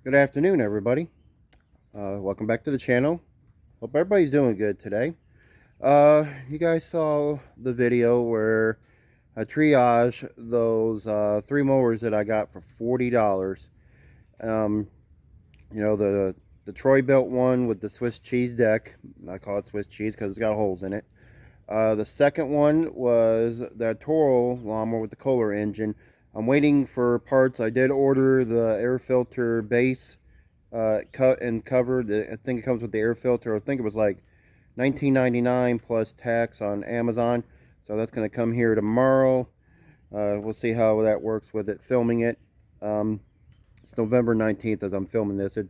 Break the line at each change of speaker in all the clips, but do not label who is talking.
Good afternoon, everybody. Welcome back to the channel. Hope everybody's doing good today. You guys saw the video where I triage those three mowers that I got for $40. Um, the Troy built one with the Swiss cheese deck. I call it Swiss cheese because it's got holes in it. The second one was the Toro lawnmower with the Kohler engine. I'm waiting for parts. I did order the air filter base cut and covered. I think it comes with the air filter. I think it was like $19.99 plus tax on Amazon. So that's going to come here tomorrow. We'll see how that works with it filming it. It's November 19th as I'm filming this. It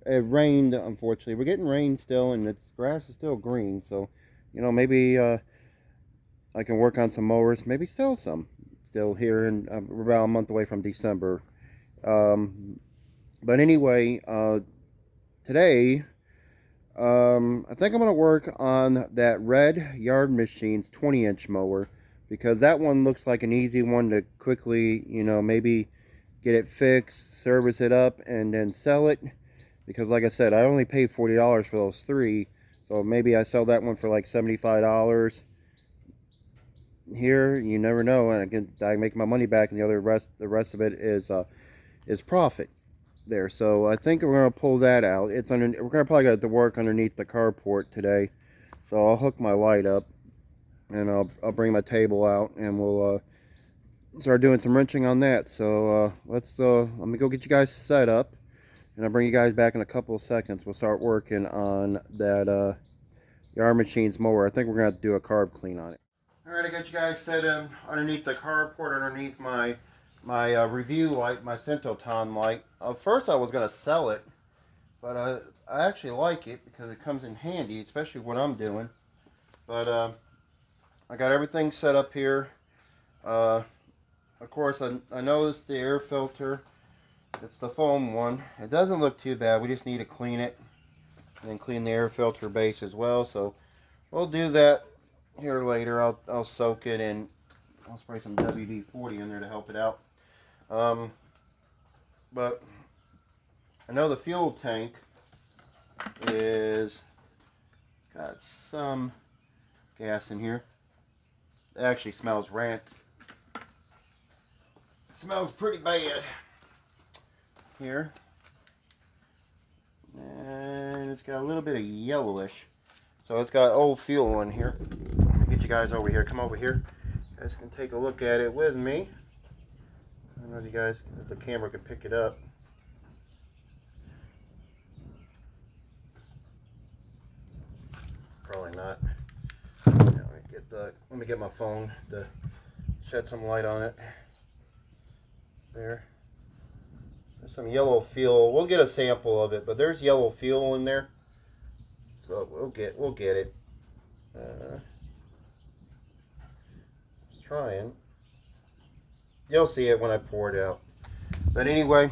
rained, unfortunately. We're getting rain still, and the grass is still green. So, maybe I can work on some mowers. Maybe sell some still here. And we're about a month away from December. But anyway, today, I think I'm going to work on that Red Yard Machines 20-inch mower, because that one looks like an easy one to quickly, maybe get it fixed, service it up, and then sell it. Because like I said, I only paid $40 for those three, so maybe I sell that one for like $75. Here, you never know, and I make my money back, and the rest of it is profit there. So I think we're gonna pull that out. We're gonna probably got to work underneath the carport today. So I'll hook my light up, and I'll bring my table out, and we'll start doing some wrenching on that. So let me go get you guys set up, and I'll bring you guys back in a couple of seconds. We'll start working on that Yard Machines mower. I think we're gonna have to do a carb clean on it. All right, I got you guys set underneath the carport, underneath my review light, my Centoton light. First I was going to sell it, but I actually like it because it comes in handy, especially what I'm doing. But I got everything set up here. Of course, I noticed the air filter. It's the foam one. It doesn't look too bad. We just need to clean it and then clean the air filter base as well. So we'll do that here later. I'll soak it and I'll spray some WD-40 in there to help it out. But I know the fuel tank is got some gas in here. It actually smells rank. It smells pretty bad here. And it's got a little bit of yellowish. So it's got old fuel in here. Let me get you guys over here. Come over here. You guys can take a look at it with me. I don't know if you guys, if the camera can pick it up. Probably not. Let me get my phone to shed some light on it. There. There's some yellow fuel. We'll get a sample of it, but there's yellow fuel in there. So we'll get it. Just trying. You'll see it when I pour it out. But anyway,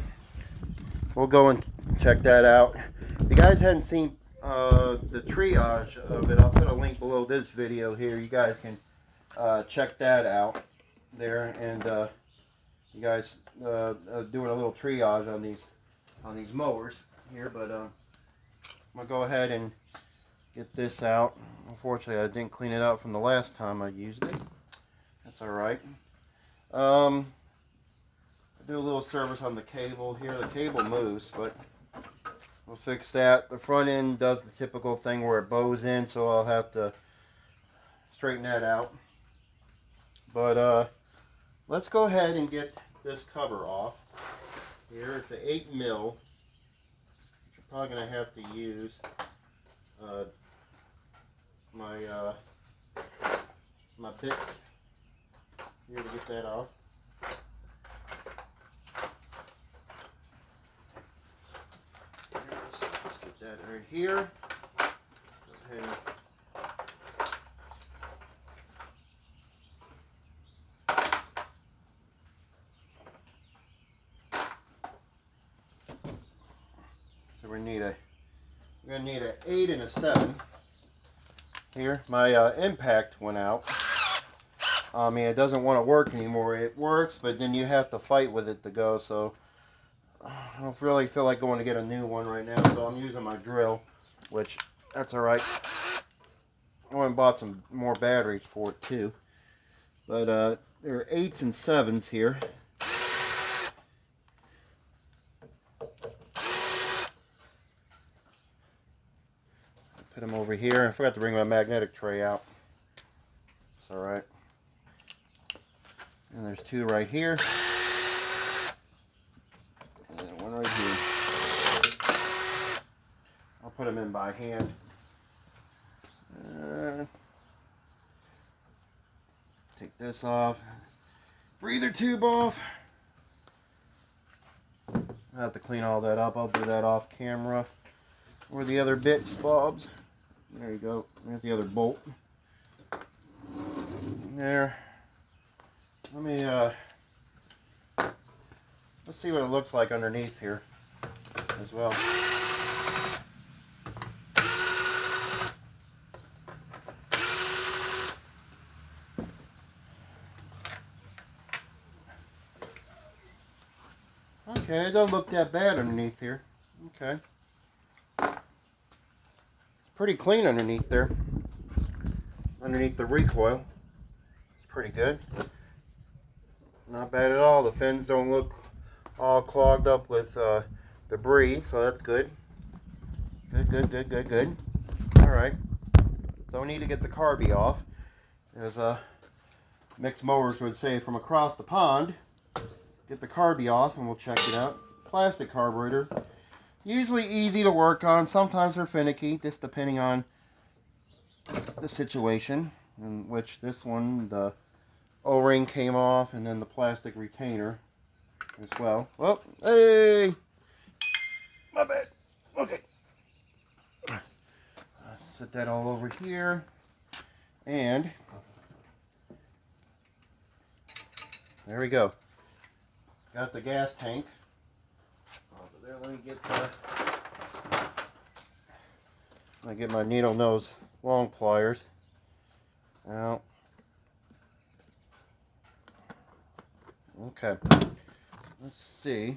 we'll go and check that out. If you guys hadn't seen the triage of it, I'll put a link below this video here. You guys can check that out there, and you guys doing a little triage on these mowers here. But I'm gonna go ahead and get this out. Unfortunately, I didn't clean it out from the last time I used it. That's all right. I do a little service on the cable here. The cable moves, but we'll fix that. The front end does the typical thing where it bows in, so I'll have to straighten that out. But let's go ahead and get this cover off. Here it's an 8 mil. You're probably going to have to use my bits here to get that off. Let's get that right here. Go ahead. So we're gonna need an 8 and a 7. Here, my impact went out. I mean, it doesn't want to work anymore. It works, but then you have to fight with it to go. So I don't really feel like going to get a new one right now, so I'm using my drill, which that's alright. I went and bought some more batteries for it too. But there are 8s and 7s here. Put them over here. I forgot to bring my magnetic tray out. It's alright. And there's 2 right here. And one right here. I'll put them in by hand. Take this off. Breather tube off. I have to clean all that up. I'll do that off camera. Where the other bits, bobs. There you go. There's the other bolt. There. Let me let's see what it looks like underneath here as well. Okay, it doesn't look that bad underneath here. Okay. Pretty clean underneath there. Underneath the recoil. It's pretty good. Not bad at all. The fins don't look all clogged up with debris, so that's good. Good. Alright. So we need to get the carby off. As mixed mowers would say from across the pond. Get the carby off and we'll check it out. Plastic carburetor. Usually easy to work on. Sometimes they're finicky, just depending on the situation. In which this one, the O-ring came off and then the plastic retainer as well. Well, hey! My bad. Okay. Set that all over here. And there we go. Got the gas tank over there. Let me get my needle nose long pliers out. Okay. Let's see.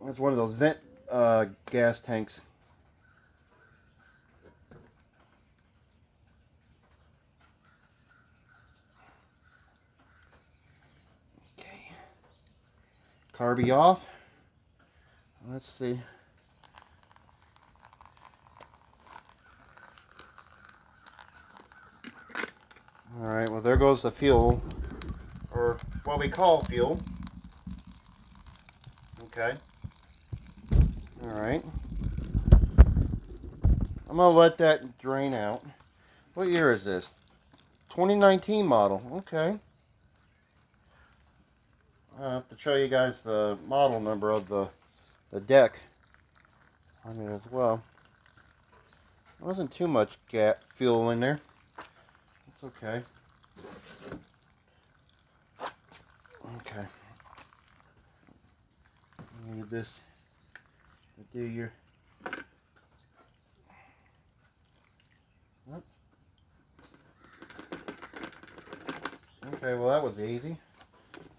It's one of those vent gas tanks. Carby off. Let's see. Alright, well there goes the fuel, or what we call fuel. Okay. Alright. I'm going to let that drain out. What year is this? 2019 model. Okay. I have to show you guys the model number of the deck on it as well. There wasn't too much fuel in there. It's okay. Okay. You need this to do your... Okay, well that was easy.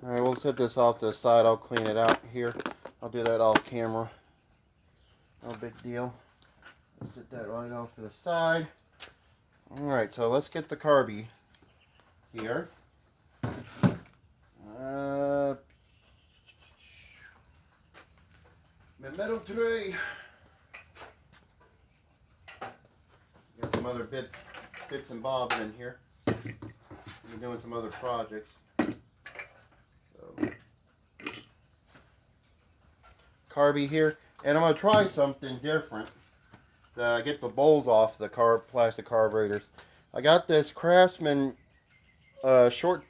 Alright, we'll set this off to the side. I'll clean it out here. I'll do that off camera. No big deal. Let's set that right off to the side. Alright, so let's get the carby here. My metal tray. Got some other bits and bobs in here. I'm doing some other projects. Carby here, and I'm going to try something different to get the bowls off the plastic carburetors. I got this Craftsman short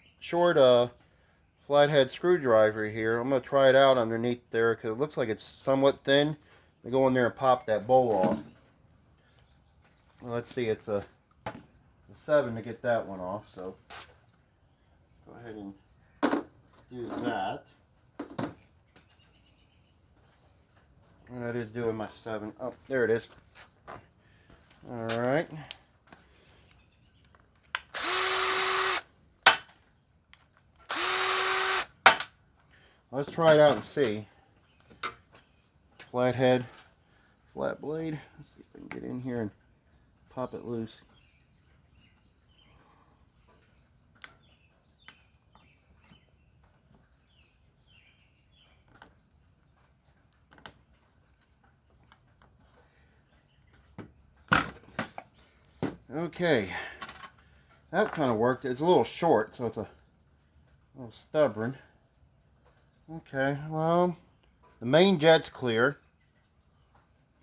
flathead screwdriver here. I'm going to try it out underneath there because it looks like it's somewhat thin. I go in there and pop that bowl off. Well, let's see, it's a 7 to get that one off, so go ahead and do that. And that is doing my 7. Oh, there it is. Alright. Let's try it out and see. Flathead, flat blade. Let's see if I can get in here and pop it loose. Okay, that kind of worked. It's a little short, so it's a little stubborn. Okay, well, the main jet's clear.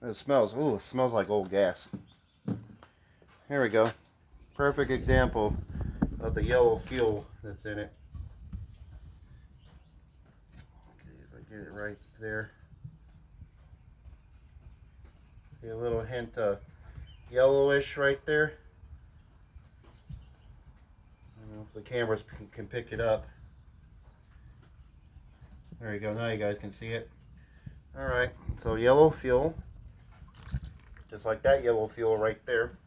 It smells, ooh, it smells like old gas. Here we go. Perfect example of the yellow fuel that's in it. Okay, if I get it right there. See a little hint of yellowish right there. I don't know if the cameras can pick it up. There you go. Now you guys can see it. Alright, so yellow fuel. Just like that yellow fuel right there.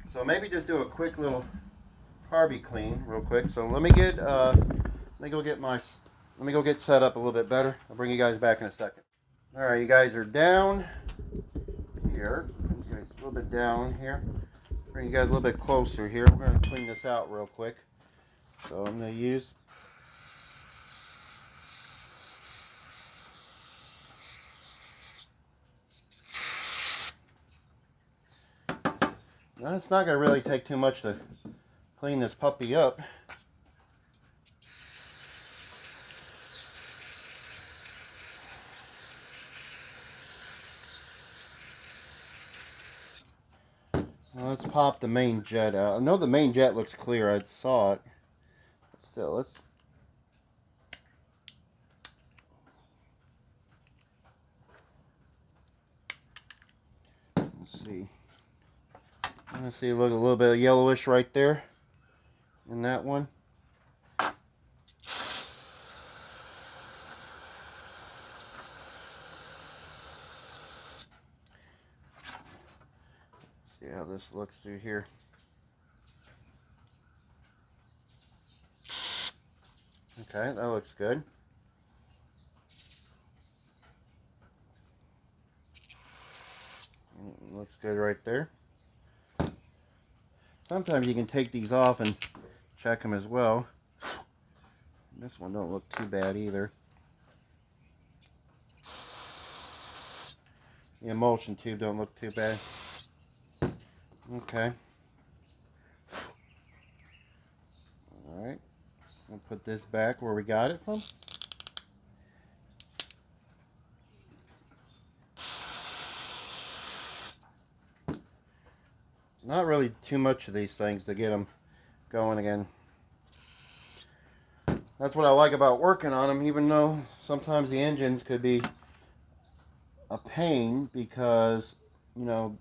So maybe just do a quick little carby clean real quick. So let me go get set up a little bit better. I'll bring you guys back in a second. Alright, you guys are down here. A little bit down here. Bring you guys a little bit closer here. We're going to clean this out real quick. So I'm going to use now, it's not going to really take too much to clean this puppy up. Well, let's pop the main jet out. I know the main jet looks clear. I saw it. But still, let's see. I'm going to see a little bit of yellowish right there in that one. See how this looks through here. Okay, that looks good. Looks good right there. Sometimes you can take these off and check them as well. This one don't look too bad either. The emulsion tube don't look too bad. Okay. Alright. We'll put this back where we got it from. Not really too much of these things to get them going again. That's what I like about working on them, even though sometimes the engines could be a pain because, you know,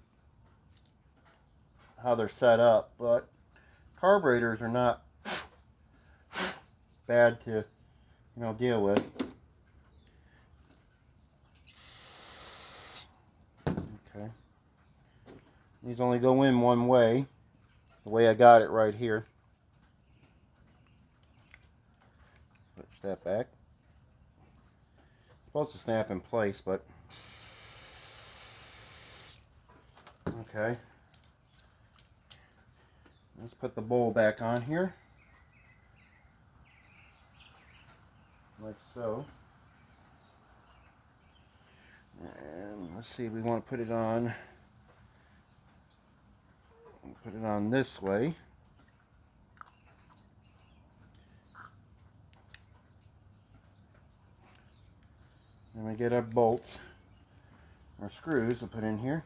how they're set up. But carburetors are not bad to, you know, deal with. Okay. These only go in one way, the way I got it right here. Switch that back. It's supposed to snap in place, but okay. Let's put the bowl back on here, like so. And let's see, we want to put it on. Put it on this way. Then we get our bolts, our screws to put in here.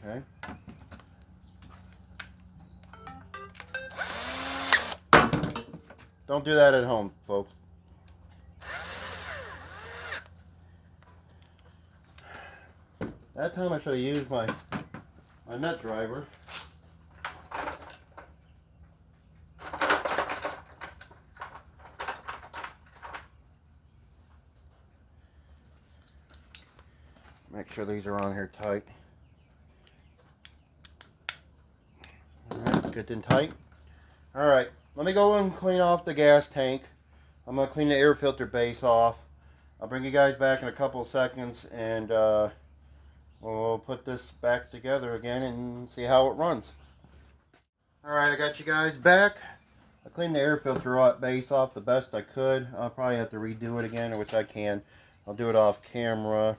Okay. Don't do that at home, folks. That time I should have used my nut driver. Make sure these are on here tight. Alright, good and tight. Alright, let me go and clean off the gas tank. I'm going to clean the air filter base off. I'll bring you guys back in a couple of seconds, and we'll put this back together again and see how it runs. Alright, I got you guys back. I cleaned the air filter base off the best I could. I'll probably have to redo it again, which I can. I'll do it off camera.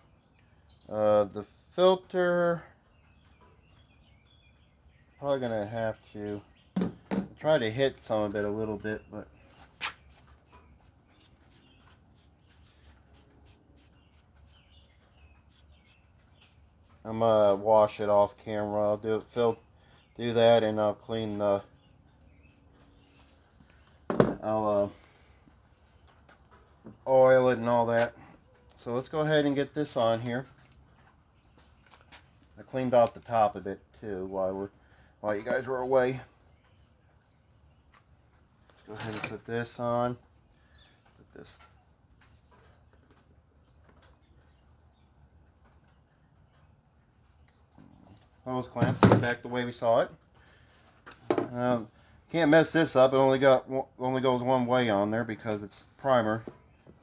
The filter, probably gonna have to try to hit some of it a little bit, but I'm gonna wash it off camera. I'll do that, and I'll clean the. I'll oil it and all that. So let's go ahead and get this on here. I cleaned off the top of it too while you guys were away. Let's go ahead and put this on. Put this. Hose clamps back the way we saw it. Can't mess this up. It only goes one way on there because it's primer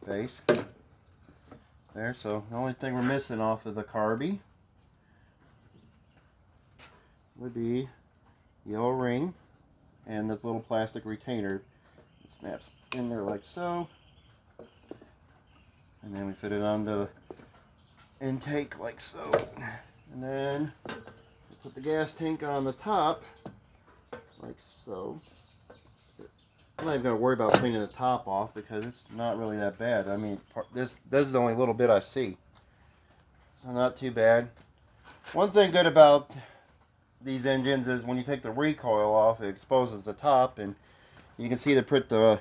base. There, so the only thing we're missing off of the carby would be the O-ring and this little plastic retainer. It snaps in there like so, and then we fit it on the intake like so, and then we put the gas tank on the top like so. I'm not even going to worry about cleaning the top off because it's not really that bad. I mean, this is the only little bit I see. So not too bad. One thing good about these engines is when you take the recoil off, it exposes the top, and you can see to put the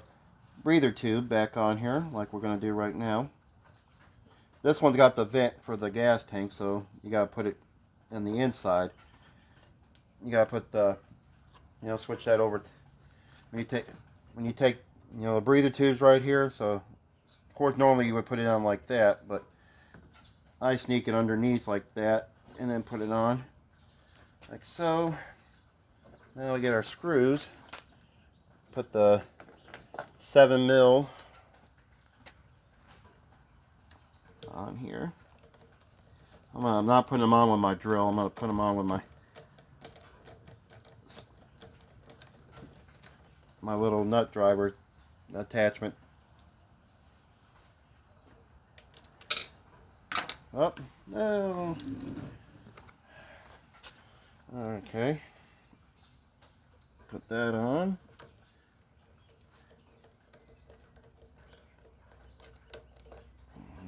breather tube back on here like we're going to do right now. This one's got the vent for the gas tank, so you got to put it in the inside. You got to put the, switch that over. When you take, the breather tubes right here, so of course normally you would put it on like that, but I sneak it underneath like that and then put it on like so. Now we get our screws. Put the 7mm on here. I'm not putting them on with my drill. I'm going to put them on with my little nut driver attachment. Oh, no. Okay. Put that on.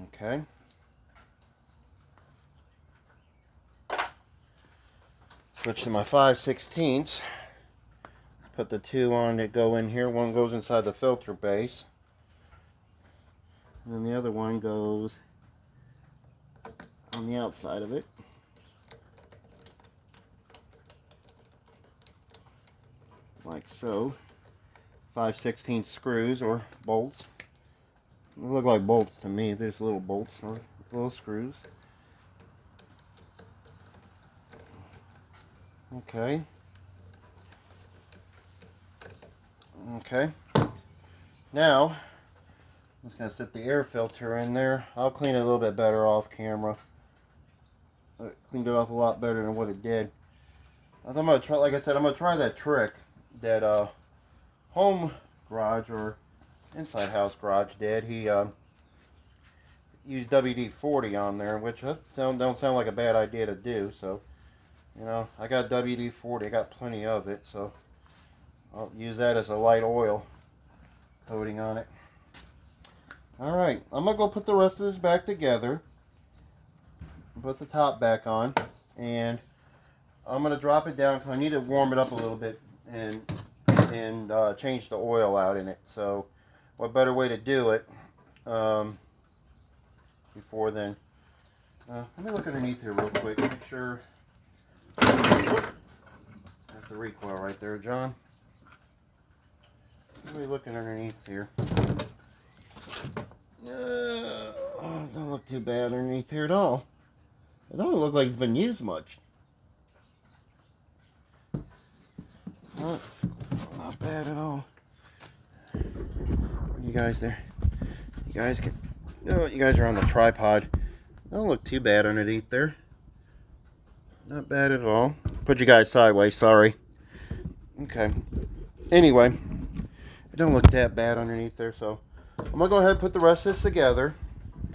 Okay. Switch to my 5/16. Put the two on that go in here. One goes inside the filter base, and then the other one goes on the outside of it. Like so. 5/16 screws or bolts. They look like bolts to me. There's little bolts or little screws. Okay. Okay. Now, I'm just going to set the air filter in there. I'll clean it a little bit better off camera. I cleaned it off a lot better than what it did. I'm going to try, like I said, I'm going to try that trick that home garage or inside house garage did. He used WD-40 on there, which don't sound like a bad idea to do. So, I got WD-40. I got plenty of it, so I'll use that as a light oil coating on it. Alright, I'm going to go put the rest of this back together. Put the top back on. And I'm going to drop it down because I need to warm it up a little bit and change the oil out in it. So, what better way to do it before then? Let me look underneath here real quick. Make sure. That's the recoil right there, John. What are we looking underneath here? Don't look too bad underneath here at all. It doesn't look like it's been used much. Not bad at all. You guys there? You guys can. Oh, you guys are on the tripod. Don't look too bad underneath there. Not bad at all. Put you guys sideways. Sorry. Okay. Anyway, it don't look that bad underneath there. So I'm gonna go ahead and put the rest of this together.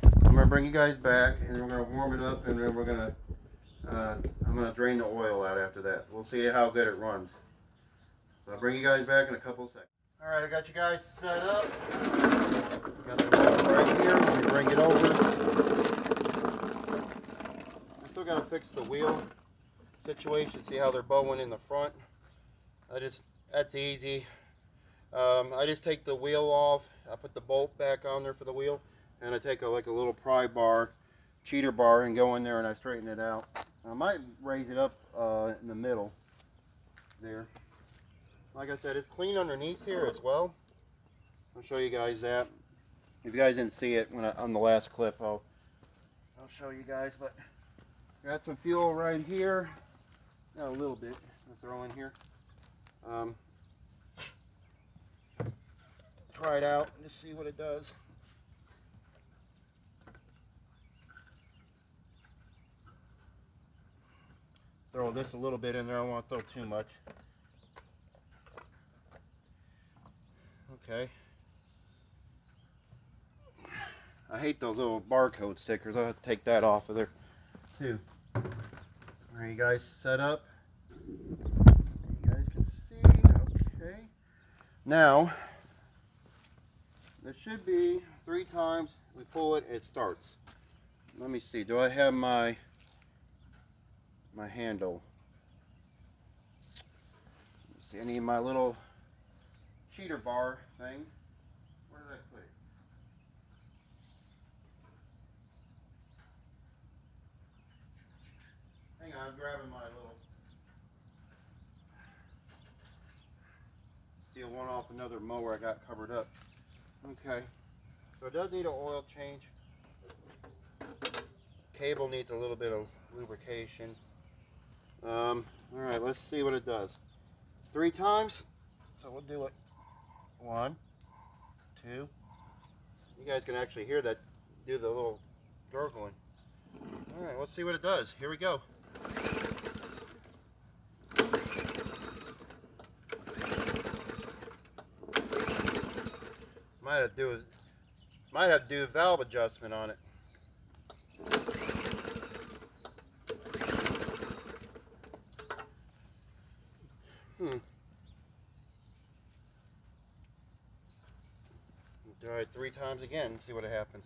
I'm gonna bring you guys back, and we're gonna warm it up, and then we're gonna. I'm gonna drain the oil out after that. We'll see how good it runs. So I'll bring you guys back in a couple of seconds. Alright, I got you guys set up. Got the mower right here. Let me bring it over. I still gotta fix the wheel situation. See how they're bowing in the front. That's easy. I just take the wheel off. I put the bolt back on there for the wheel. And I take like a little pry bar, cheater bar, and go in there and I straighten it out. I might raise it up in the middle there. Like I said, it's clean underneath here as well. I'll show you guys that. If you guys didn't see it on the last clip, I'll show you guys. But got some fuel right here. Got a little bit to throw in here. Try it out and just see what it does. Throw this a little bit in there. I don't want to throw too much. Okay. I hate those little barcode stickers. I'll have to take that off of there too. Are you guys set up? You guys can see. Okay. Now, there should be 3 times we pull it, it starts. Let me see. Do I have my handle? Let's see. I need my little cheater bar thing. Where did I put it? Hang on, I'm grabbing my little. Steal one off another mower I got covered up. Okay, so it does need an oil change. Cable needs a little bit of lubrication. All right, let's see what it does. 3 times, so we'll do it. 1, 2. You guys can actually hear that do the little gurgling. All right, let's see what it does. Here we go. Might have to do a valve adjustment on it. Try it 3 times again and see what happens.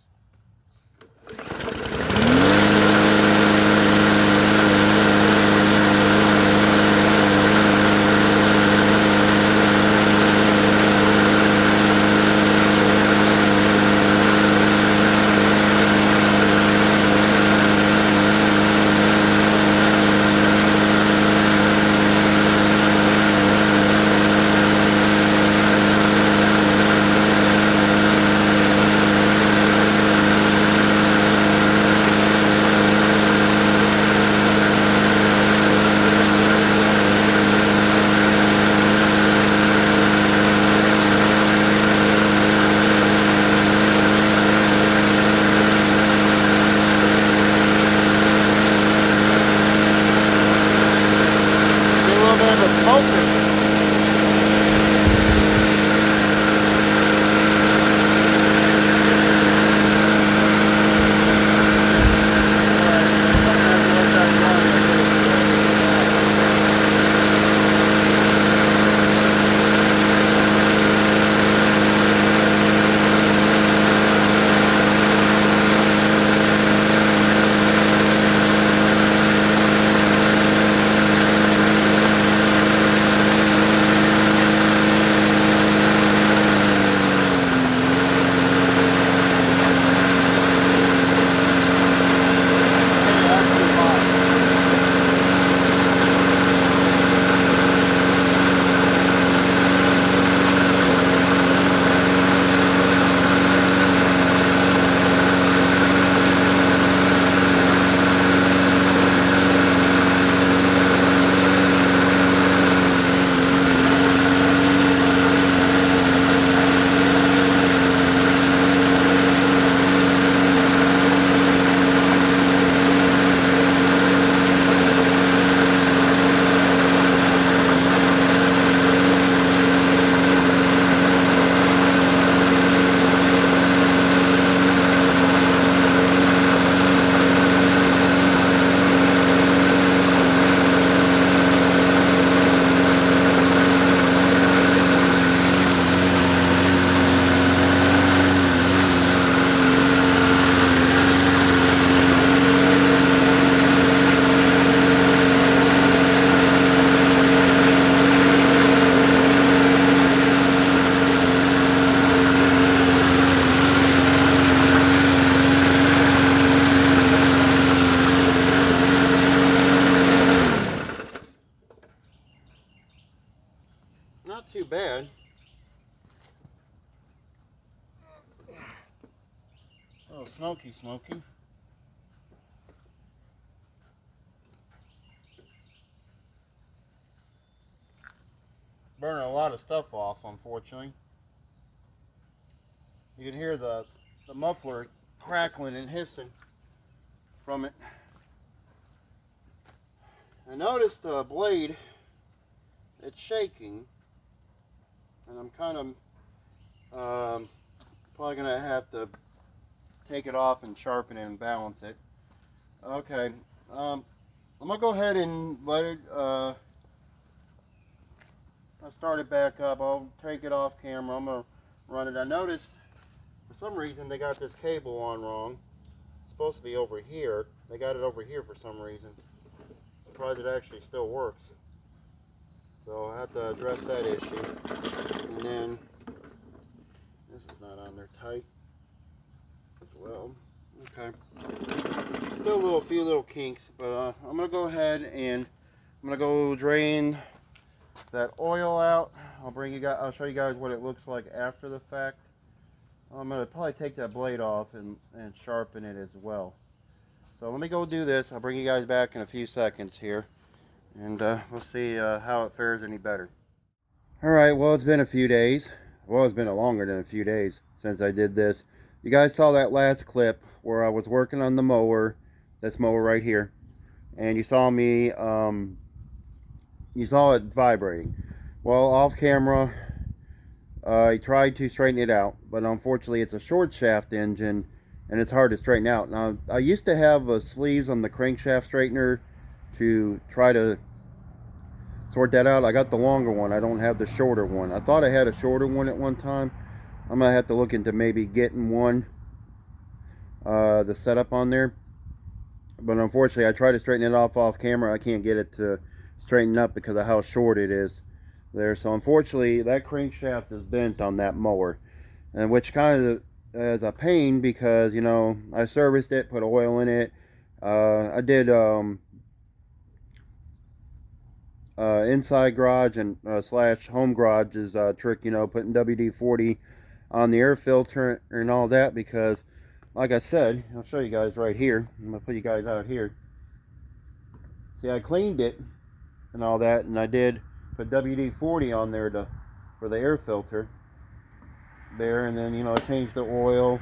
little smoky. Burning a lot of stuff off, unfortunately. You can hear the muffler crackling and hissing from it. I noticed the blade, it's shaking, and I'm kind of probably gonna have to take it off and sharpen it and balance it. Okay, I'm gonna go ahead and let it I'll start it back up. I'll take it off camera. I'm gonna run it. I noticed for some reason they got this cable on wrong. It's supposed to be over here. They got it over here for some reason. Surprised it actually still works. So I have to address that issue. And then this is not on there tight as well. Okay. Still few little kinks, but I'm gonna go ahead and I'm gonna go drain that oil out. I'll show you guys what it looks like after the fact. I'm gonna probably take that blade off and sharpen it as well. So let me go do this. I'll bring you guys back in a few seconds here, and we'll see how it fares any better. Alright, well, it's been a few days. Well, it's been longer than a few days since I did this. You guys saw that last clip where I was working on the mower, this mower right here, and you saw me, you saw it vibrating. Well, off camera, I tried to straighten it out, but unfortunately it's a short shaft engine and it's hard to straighten out. Now, I used to have sleeves on the crankshaft straightener to try to sort that out. I got the longer one. I don't have the shorter one. I thought I had a shorter one at one time. I'm gonna have to look into maybe getting one, the setup on there. But unfortunately, I tried to straighten it off camera. I can't get it to straighten up because of how short it is there. So unfortunately, that crankshaft is bent on that mower, and which kind of is a pain because, you know, I serviced it, put oil in it. I did inside garage and slash home garage is trick, you know, putting WD-40 on the air filter and all that, because like I said, I'll show you guys right here. I'm gonna put you guys out here. See, I cleaned it and all that, and I did put WD-40 on there for the air filter there, and then, you know, I changed the oil.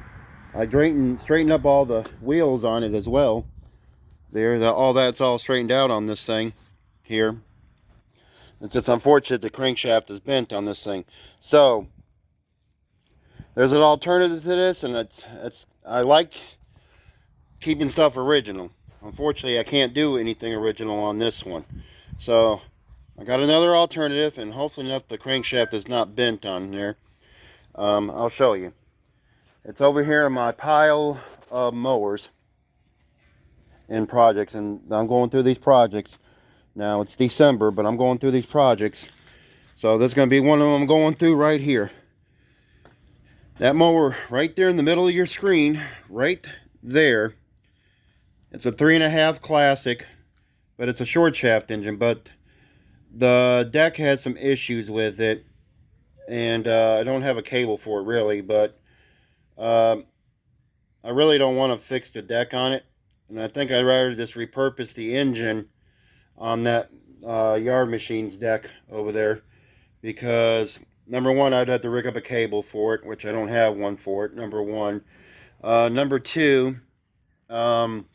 I straightened up all the wheels on it as well. All that's all straightened out on this thing here. It's just unfortunate the crankshaft is bent on this thing. So there's an alternative to this, and I like keeping stuff original. Unfortunately, I can't do anything original on this one. So I got another alternative, and hopefully enough the crankshaft is not bent on there. I'll show you. It's over here in my pile of mowers and projects, and I'm going through these projects. Now it's December, but I'm going through these projects. So there's going to be one of them going through right here. That mower right there in the middle of your screen, right there. It's a 3.5 classic, but it's a short shaft engine, but the deck has some issues with it, and I don't have a cable for it really, but I really don't want to fix the deck on it, and I think I'd rather just repurpose the engine on that yard machine's deck over there, because number one, I'd have to rig up a cable for it, which I don't have one for it, number one. Number two, something's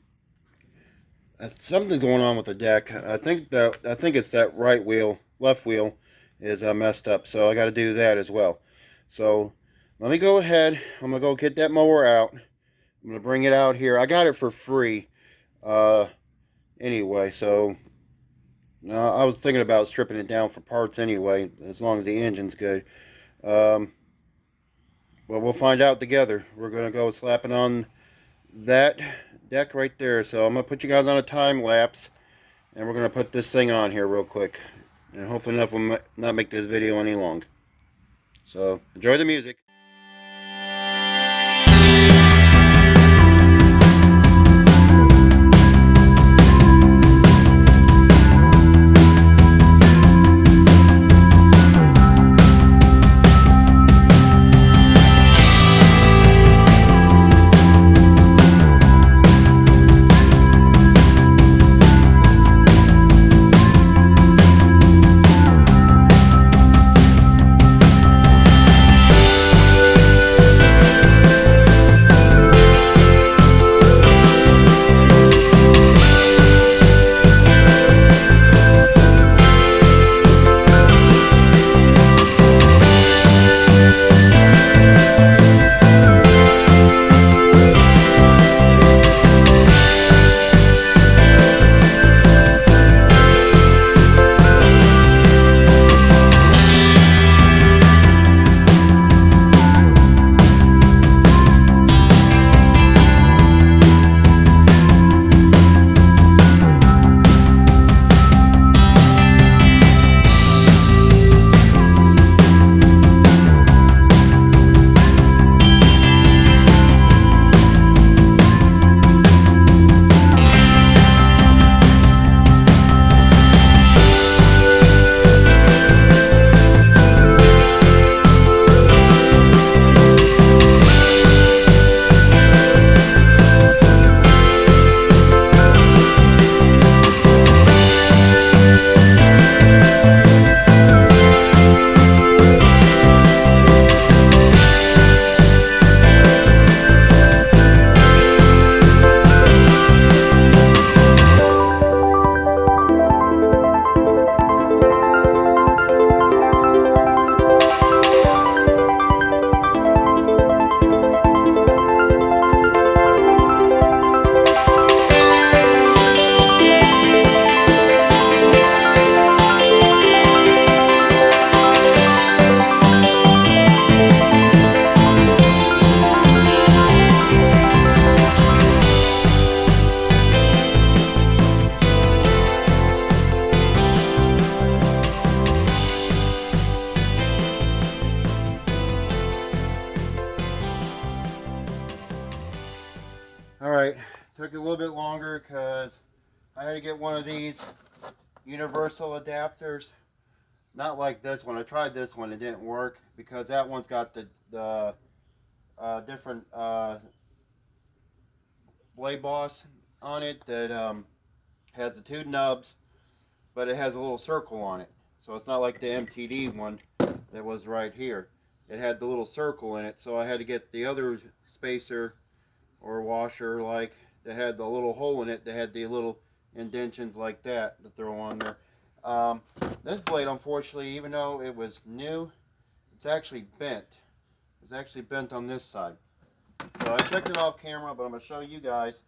going on with the deck. I think it's that left wheel is messed up, so I got to do that as well. So let me go ahead. I'm gonna go get that mower out. I'm gonna bring it out here. I got it for free anyway, so I was thinking about stripping it down for parts anyway, as long as the engine's good. But we'll find out together. We're gonna go slapping on that deck right there. So I'm gonna put you guys on a time lapse, and we're gonna put this thing on here real quick, and hopefully enough will not make this video any long. So enjoy the music. Alright, took a little bit longer because I had to get one of these universal adapters. Not like this one. I tried this one, it didn't work because that one's got the different blade boss on it that has the two nubs, but it has a little circle on it. So it's not like the MTD one that was right here. It had the little circle in it, so I had to get the other spacer or washer like that had the little hole in it that had the little indentions like that to throw on there. This blade, unfortunately, even though it was new, it's actually bent. It's actually bent on this side. So I checked it off camera, but I'm going to show you guys.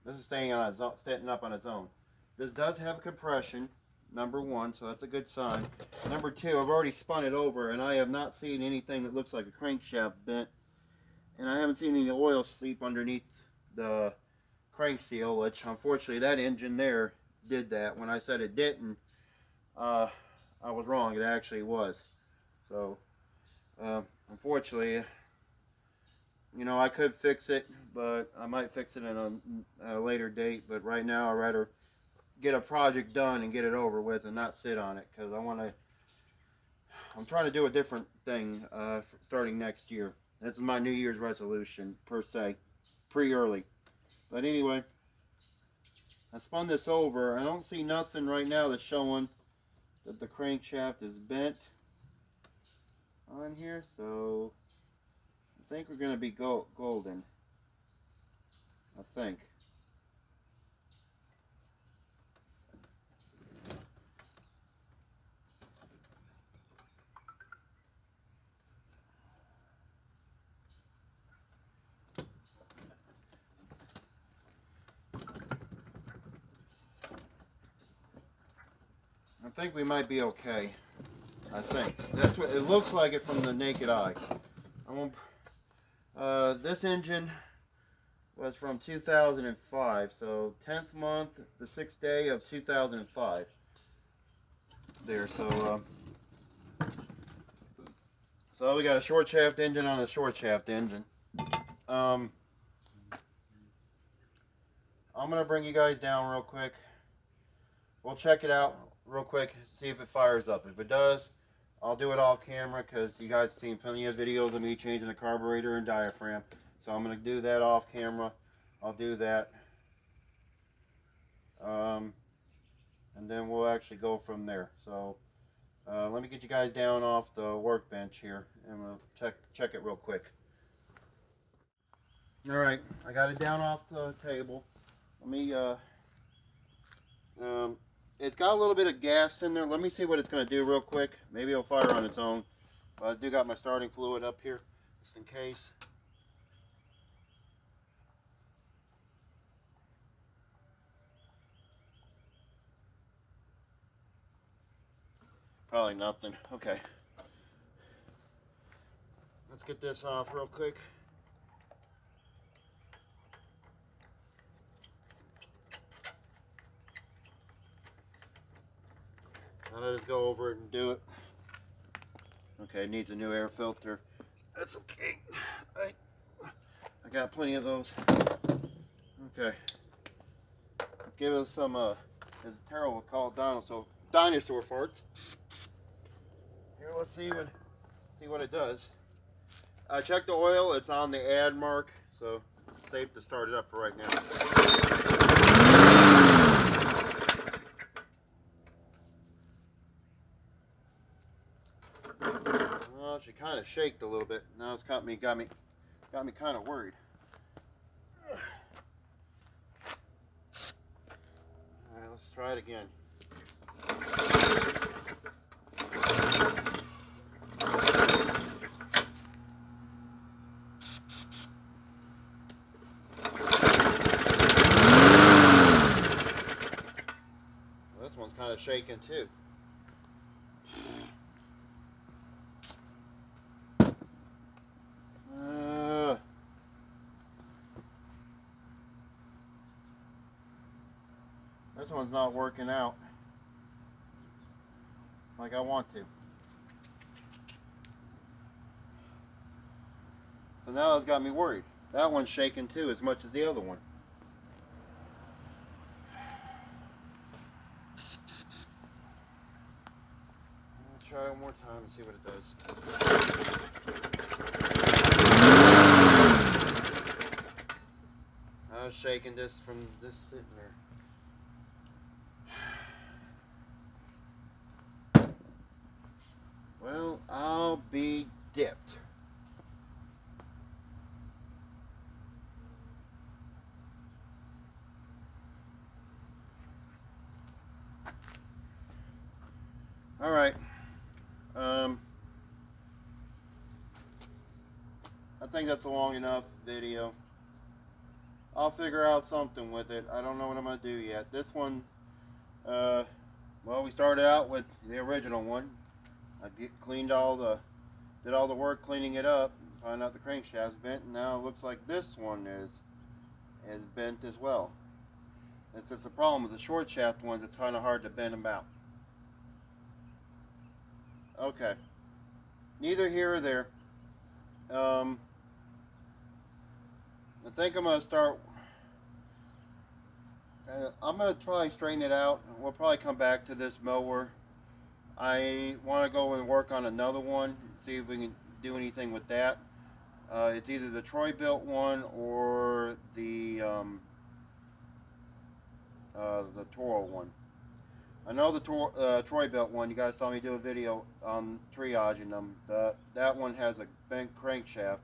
This is staying on its own, standing up on its own. This does have compression, number one, so that's a good sign. Number two, I've already spun it over, and I have not seen anything that looks like a crankshaft bent. And I haven't seen any oil seep underneath the crank seal, which unfortunately that engine there did that. When I said it didn't, I was wrong. It actually was. So, unfortunately, you know, I could fix it, but I might fix it in a later date. But right now, I'd rather get a project done and get it over with and not sit on it, because I'm trying to do a different thing starting next year. This is my New Year's resolution, per se, pre-early. But anyway, I spun this over. I don't see nothing right now that's showing that the crankshaft is bent on here, so I think we're going to be golden. I think. I think we might be okay. I think. That's what it looks like it from the naked eye. This engine was from 2005, so 10th month, the 6th day of 2005. There, so we got a short shaft engine on a short shaft engine. I'm gonna bring you guys down real quick. We'll check it out real quick, see if it fires up. If it does, I'll do it off camera because you guys have seen plenty of videos of me changing the carburetor and diaphragm. So I'm gonna do that off camera. I'll do that. And then we'll actually go from there. So let me get you guys down off the workbench here and we'll check it real quick. Alright, I got it down off the table. Let me it's got a little bit of gas in there. Let me see what it's going to do real quick. Maybe it'll fire on its own. But I do got my starting fluid up here just in case. Probably nothing. Okay. Let's get this off real quick. I'll just go over it and do it. Okay, it needs a new air filter. That's okay. I got plenty of those. Okay. Let's give it some, as Terrell would call it, dinosaur farts. Here, let's see what it does. I checked the oil. It's on the add mark, so it's safe to start it up for right now. Well, she kind of shaked a little bit. Now it's got me kind of worried. All right, let's try it again. Well, this one's kind of shaking too. This one's not working out like I want to. So now it's got me worried. That one's shaking too, as much as the other one. I'll try one more time and see what it does. I was shaking this from this sitting there. Well, I'll be dipped. All right. I think that's a long enough video. I'll figure out something with it. I don't know what I'm gonna do yet. This one, well, we started out with the original one. I did all the work cleaning it up, find out the crankshaft's bent, and now it looks like this one is bent as well. It's just a problem with the short shaft ones. It's kind of hard to bend them out. Okay, neither here or there. Um, I think I'm gonna start. I'm gonna try straighten it out. We'll probably come back to this mower. I want to go and work on another one, see if we can do anything with that. It's either the Troy built one or the Toro one. I know the Troy built one. You guys saw me do a video on triaging them. That one has a bent crankshaft.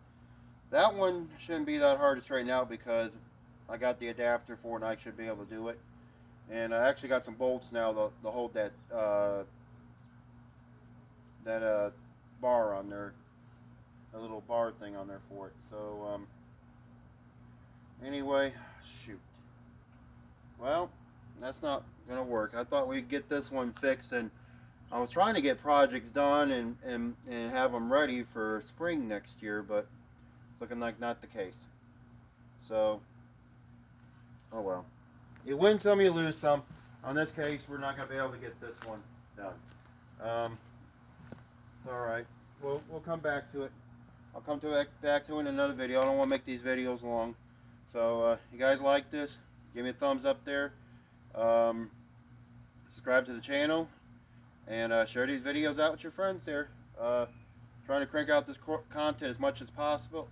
That one shouldn't be that hard to straighten out because I got the adapter for it and I should be able to do it. And I actually got some bolts now to hold that bar on there, a little bar thing on there for it. So anyway, shoot. Well, that's not gonna work. I thought we'd get this one fixed, and I was trying to get projects done and have them ready for spring next year, but it's looking like not the case. So, oh well. You win some, you lose some. On this case, we're not gonna be able to get this one done. It's all right. We'll come back to it. I'll come back to it in another video. I don't want to make these videos long. So, you guys like this? Give me a thumbs up there. Subscribe to the channel and share these videos out with your friends there. Trying to crank out this content as much as possible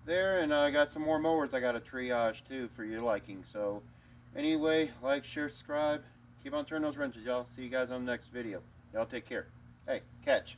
there, and I got some more mowers I got to triage too for your liking. So anyway, like, share, subscribe, keep on turning those wrenches, y'all. See you guys on the next video. Y'all take care. Hey, catch.